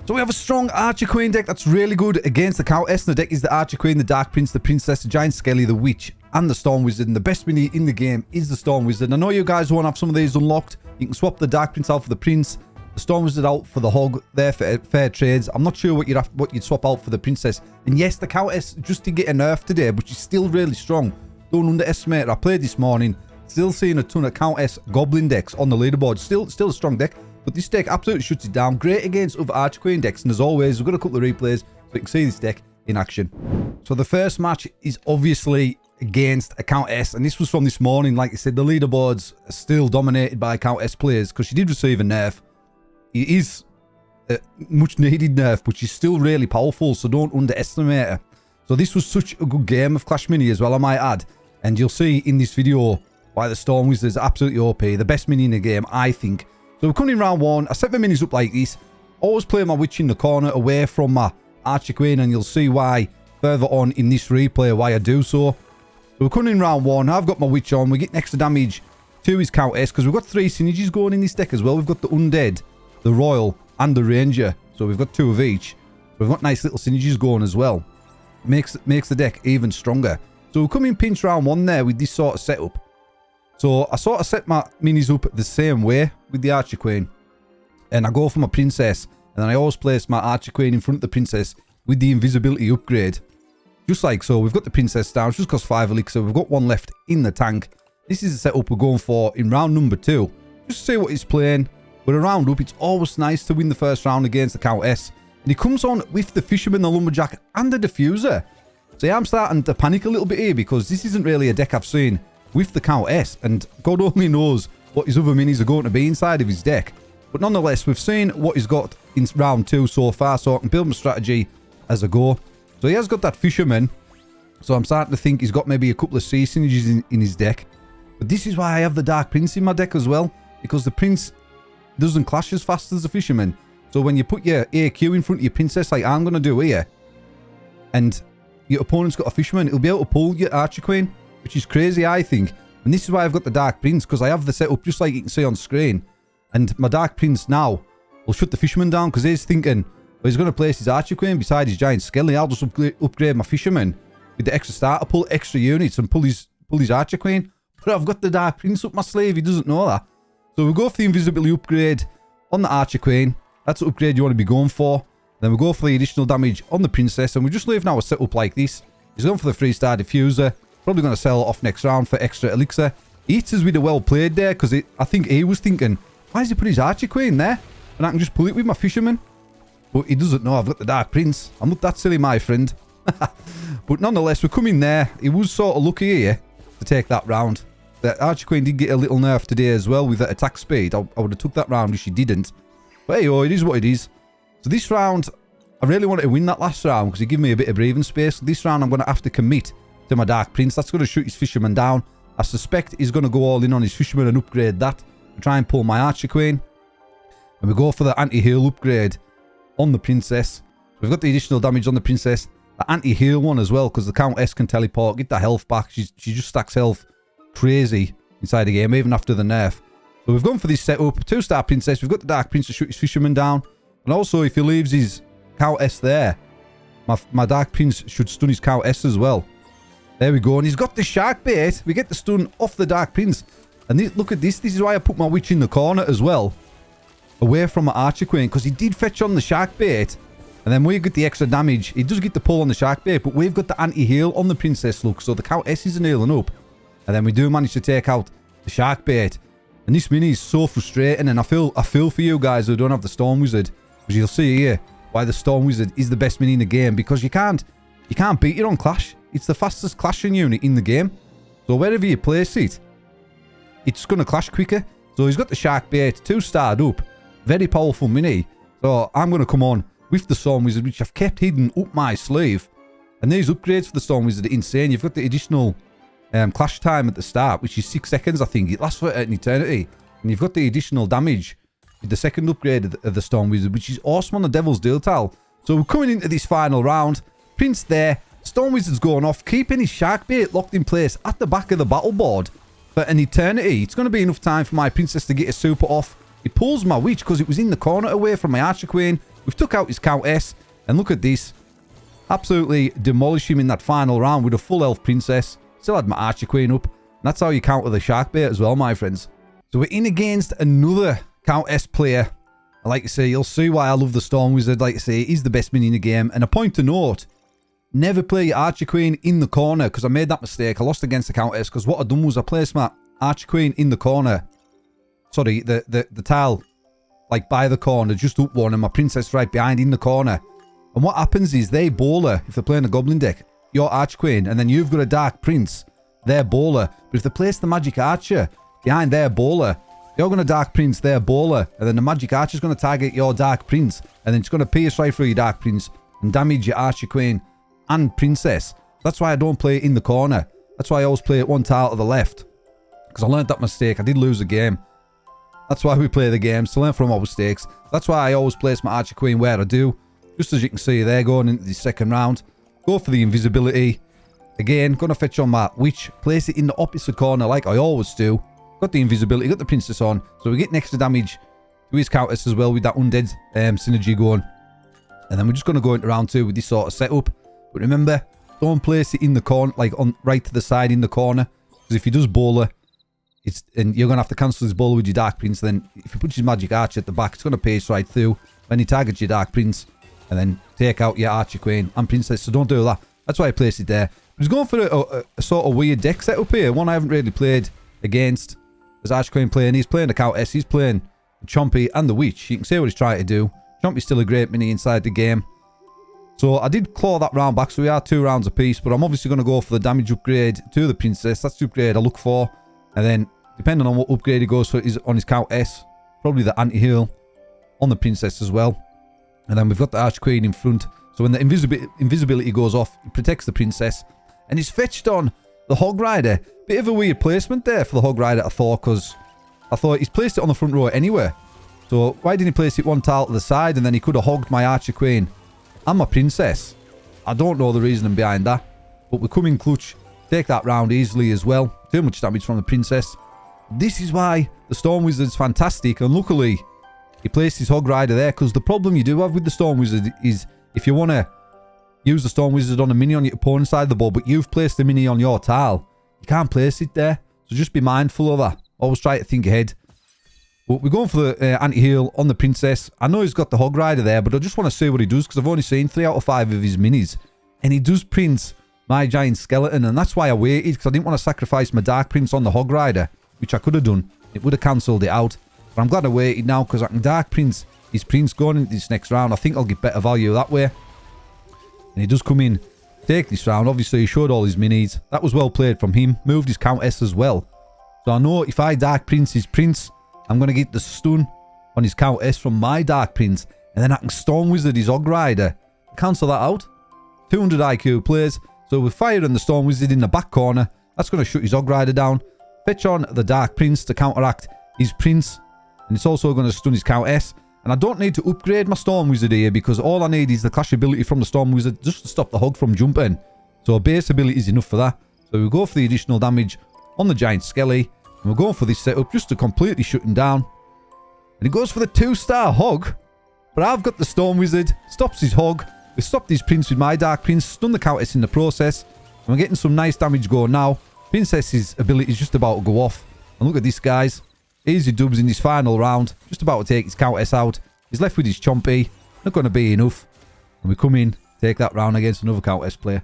So we have a strong Archer Queen deck that's really good against the countess. The deck is the Archer Queen, the Dark Prince, the Princess, the Giant Skelly, the Witch, and the Storm Wizard. And the best mini in the game is the Storm Wizard. I know you guys won't have some of these unlocked. You can swap the Dark Prince out for the Prince, the Storm Wizard out for the Hog. They're fair trades. I'm not sure what you'd swap out for the Princess. And yes, the countess just did get a nerf today, but she's still really strong. Don't underestimate her. I played this morning. Still seeing a ton of countess goblin decks on the leaderboard. Still a strong deck. But this deck absolutely shuts it down. Great against other Archer Queen decks. And as always, we've got a couple of replays so you can see this deck in action. So the first match is obviously against a countess. And this was from this morning. Like I said, the leaderboards are still dominated by countess players because she did receive a nerf. It is a much needed nerf, but she's still really powerful. So don't underestimate her. So this was such a good game of Clash Mini as well, I might add. And you'll see in this video why the Storm Wizard is absolutely OP. The best mini in the game, I think. So we're coming in round one. I set my minis up like this. Always play my Witch in the corner away from my Archer Queen. And you'll see why further on in this replay why I do so. So we're coming in round one. I've got my Witch on. We're getting extra damage to his countess because we've got 3 synergies going in this deck as well. We've got the Undead, the Royal, and the Ranger. So we've got 2 of each. So we've got nice little synergies going as well. Makes the deck even stronger. So we're coming pinch round one there with this sort of setup. So I sort of set my minis up the same way with the Archer Queen. And I go for my Princess. And then I always place my Archer Queen in front of the Princess with the invisibility upgrade. Just like so. We've got the Princess down. It's just cost 5 elixir. We've got 1 left in the tank. This is the setup we're going for in round number 2. Just to see what he's playing. With a round up, it's always nice to win the first round against the countess. And he comes on with the Fisherman, the Lumberjack, and the Diffuser. So yeah, I'm starting to panic a little bit here because this isn't really a deck I've seen with the countess, and God only knows what his other minis are going to be inside of his deck. But nonetheless, we've seen what he's got in round 2 so far, so I can build my strategy as I go. So he has got that Fisherman, so I'm starting to think he's got maybe a couple of C synergies in his deck. But this is why I have the Dark Prince in my deck as well, because the Prince doesn't clash as fast as the Fisherman. So when you put your AQ in front of your Princess, like I'm going to do here, and your opponent's got a Fisherman, it'll be able to pull your Archer Queen, which is crazy, I think. And this is why I've got the Dark Prince, because I have the setup just like you can see on screen. And my Dark Prince now will shut the Fisherman down, because he's thinking, well, he's going to place his Archer Queen beside his Giant Skelly. I'll just upgrade my Fisherman with the extra starter, pull extra units, and pull his Archer Queen. But I've got the Dark Prince up my sleeve. He doesn't know that. So we'll go for the invisibility upgrade on the Archer Queen. That's the upgrade you want to be going for. Then we'll go for the additional damage on the Princess. And we just leave now a setup like this. He's going for the 3-star Diffuser. Probably going to sell it off next round for extra elixir. He hits us with a well played there, because I think he was thinking, why has he put his Archer Queen there? And I can just pull it with my Fisherman. But he doesn't know I've got the Dark Prince. I'm not that silly, my friend. But nonetheless, we're coming there. He was sort of lucky here to take that round. The Archer Queen did get a little nerf today as well with the attack speed. I would have took that round if she didn't. But hey, oh, it is what it is. So this round, I really wanted to win that last round because it gave me a bit of breathing space. So this round, I'm going to have to commit to my Dark Prince. That's going to shoot his Fisherman down. I suspect he's going to go all in on his Fisherman and upgrade that. And try and pull my Archer Queen. And we go for the anti-heal upgrade on the Princess. We've got the additional damage on the Princess. The anti-heal one as well, because the countess can teleport, get the health back. She just stacks health crazy inside the game, even after the nerf. So we've gone for this setup. 2-star Princess. We've got the Dark Prince to shoot his Fisherman down. And also, if he leaves his countess there, my Dark Prince should stun his countess as well. There we go. And he's got the shark bait. We get the stun off the Dark Prince. And this, look at this. This is why I put my Witch in the corner as well, away from my Archer Queen, because he did fetch on the shark bait. And then we get the extra damage. He does get the pull on the shark bait, but we've got the anti-heal on the Princess, look. So the countess isn't healing up. And then we do manage to take out the shark bait. And this mini is so frustrating. And I feel for you guys who don't have the Storm Wizard. Because you'll see here why the Storm Wizard is the best mini in the game. Because you can't beat it on Clash. It's the fastest clashing unit in the game. So wherever you place it, it's going to clash quicker. So he's got the shark bait, 2-starred up. Very powerful mini. So I'm going to come on with the Storm Wizard, which I've kept hidden up my sleeve. And these upgrades for the Storm Wizard are insane. You've got the additional clash time at the start, which is 6 seconds, I think. It lasts for an eternity. And you've got the additional damage with the second upgrade of the Storm Wizard, which is awesome on the Devil's Deal Tile. So we're coming into this final round. Prince there. Storm Wizard's going off, keeping his shark bait locked in place at the back of the battle board for an eternity. It's going to be enough time for my Princess to get a super off. He pulls my Witch because it was in the corner away from my Archer Queen, We've took out his countess. And look at this. Absolutely demolish him in that final round with a full health princess. Still had my archer queen up. And that's how you counter the shark bait as well, my friends. So we're in against another countess player. And like I say, you'll see why I love the Storm Wizard. Like I say, he's the best mini in the game. And a point to note, never play your archer queen in the corner, because I made that mistake. I lost against the countess because what I done was I placed my archer queen in the corner. Sorry, the tile, like by the corner, just up one, and my princess right behind in the corner. And what happens is they bowler if they're playing a goblin deck, your archer queen, and then you've got a dark prince, their bowler. But if they place the magic archer behind their bowler, you're going to dark prince their bowler, and then the magic archer's going to target your dark prince, and then it's going to pierce right through your dark prince and damage your archer queen and princess. That's why I don't play it in the corner. That's why I always play it one tile to the left, because I learned that mistake. I did lose the game. That's why we play the games, to learn from our mistakes. That's why I always place my archer queen where I do. Just as you can see there, going into the second round. Go for the invisibility. Again, going to fetch on my witch. Place it in the opposite corner like I always do. Got the invisibility, got the princess on. So we get extra damage to his countess as well with that undead synergy going. And then we're just going to go into round 2 with this sort of setup. But remember, don't place it in the corner, like on right to the side in the corner. Because if he does bowler, and you're going to have to cancel his bowler with your dark prince. Then if he puts his magic archer at the back, it's going to pierce right through. When he targets your dark prince, and then take out your archer queen and princess. So don't do that. That's why I placed it there. He's going for a sort of weird deck setup here. One I haven't really played against. There's archer queen playing. He's playing the countess. He's playing the chompy and the witch. You can see what he's trying to do. Chompy's still a great mini inside the game. So I did claw that round back. So we are 2 rounds apiece. But I'm obviously going to go for the damage upgrade to the princess. That's the upgrade I look for. And then depending on what upgrade he goes for on his countess, probably the anti-heal on the princess as well. And then we've got the archer queen in front. So when the invisibility goes off, it protects the princess. And he's fetched on the hog rider. Bit of a weird placement there for the hog rider, I thought, because I thought he's placed it on the front row anyway. So why didn't he place it one tile to the side, and then he could have hogged my archer queen and my princess? I don't know the reasoning behind that. But we come in clutch, take that round easily as well. Too much damage from the princess. This is why the Storm Wizard's fantastic, and luckily he placed his hog rider there, because the problem you do have with the Storm Wizard is if you want to use the Storm Wizard on a mini on your opponent's side of the board, but you've placed the mini on your tile, you can't place it there. So just be mindful of that. Always try to think ahead. But we're going for the anti-heal on the princess. I know he's got the hog rider there, but I just want to see what he does, because I've only seen 3 out of 5 of his minis. And he does prince my giant skeleton, and that's why I waited, because I didn't want to sacrifice my dark prince on the hog rider, which I could have done. It would have cancelled it out. But I'm glad I waited now, because I can dark prince his prince going into this next round. I think I'll get better value that way. And he does come in, take this round. Obviously, he showed all his minis. That was well played from him. Moved his countess as well. So I know if I dark prince his prince, I'm going to get the stun on his countess from my dark prince. And then I can Storm Wizard his hog rider. Cancel that out. 200 IQ plays. So we're firing the Storm Wizard in the back corner. That's going to shut his hog rider down. Fetch on the dark prince to counteract his prince. And it's also going to stun his countess. And I don't need to upgrade my Storm Wizard here, because all I need is the clash ability from the Storm Wizard just to stop the hog from jumping. So base ability is enough for that. So we'll go for the additional damage on the giant skelly. And we're going for this setup just to completely shut him down. And he goes for the 2-star hog. But I've got the Storm Wizard. Stops his hog. We stopped his prince with my dark prince. Stun the countess in the process. And we're getting some nice damage going now. Princess's ability is just about to go off. And look at this, guys. Easy dubs in this final round. Just about to take his countess out. He's left with his chompy. Not going to be enough. And we come in, take that round against another countess player.